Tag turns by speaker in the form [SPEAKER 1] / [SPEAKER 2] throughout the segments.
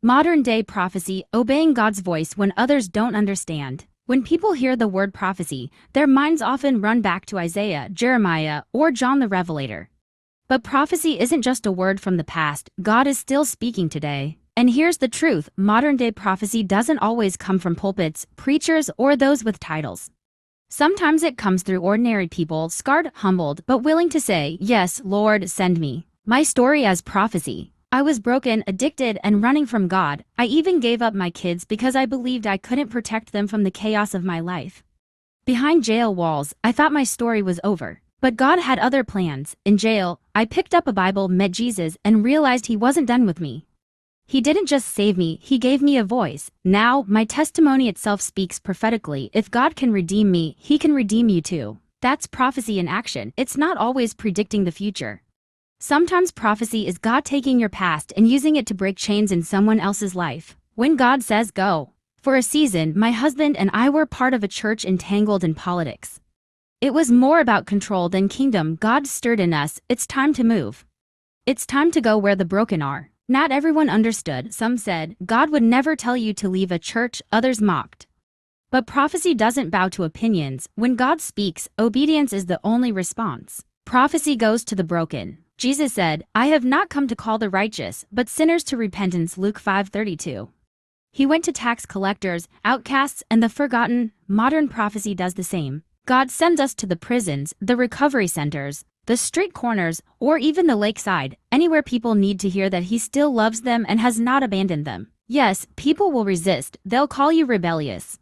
[SPEAKER 1] Modern-day prophecy, obeying God's voice when others don't understand. When people hear the word prophecy, their minds often run back to Isaiah, Jeremiah, or John the Revelator. But prophecy isn't just a word from the past, God is still speaking today. And here's the truth, modern-day prophecy doesn't always come from pulpits, preachers, or those with titles. Sometimes it comes through ordinary people, scarred, humbled, but willing to say, "Yes, Lord, send me." My story as prophecy. I was broken, addicted, and running from God. I even gave up my kids because I believed I couldn't protect them from the chaos of my life. Behind jail walls, I thought my story was over. But God had other plans. In jail, I picked up a Bible, met Jesus, and realized He wasn't done with me. He didn't just save me, He gave me a voice. Now, my testimony itself speaks prophetically. If God can redeem me, He can redeem you too. That's prophecy in action. It's not always predicting the future. Sometimes prophecy is God taking your past and using it to break chains in someone else's life. When God says go. For a season, my husband and I were part of a church entangled in politics. It was more about control than kingdom. God stirred in us, it's time to move. It's time to go where the broken are. Not everyone understood. Some said, God would never tell you to leave a church, others mocked. But prophecy doesn't bow to opinions. When God speaks, obedience is the only response. Prophecy goes to the broken. Jesus said, "I have not come to call the righteous, but sinners to repentance." Luke 5:32. He went to tax collectors, outcasts, and the forgotten. Modern prophecy does the same. God sends us to the prisons, the recovery centers, the street corners, or even the lakeside, anywhere people need to hear that He still loves them and has not abandoned them. Yes, people will resist. They'll call you rebellious.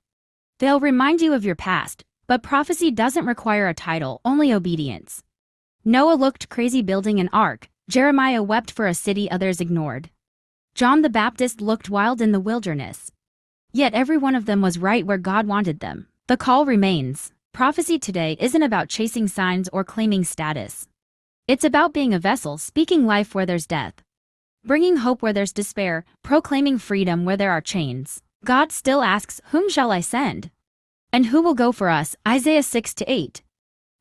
[SPEAKER 1] They'll remind you of your past. But prophecy doesn't require a title, only obedience. Noah looked crazy building an ark. Jeremiah wept for a city others ignored. John the Baptist looked wild in the wilderness. Yet every one of them was right where God wanted them. The call remains. Prophecy today isn't about chasing signs or claiming status. It's about being a vessel, speaking life where there's death, bringing hope where there's despair, proclaiming freedom where there are chains. God still asks, "Whom shall I send? And who will go for us?" Isaiah 6-8.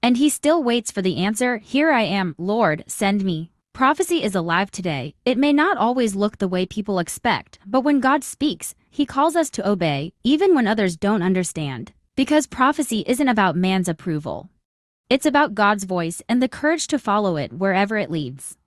[SPEAKER 1] And He still waits for the answer, "Here I am, Lord, send me." Prophecy is alive today. It may not always look the way people expect, but when God speaks, He calls us to obey, even when others don't understand. Because prophecy isn't about man's approval. It's about God's voice and the courage to follow it wherever it leads.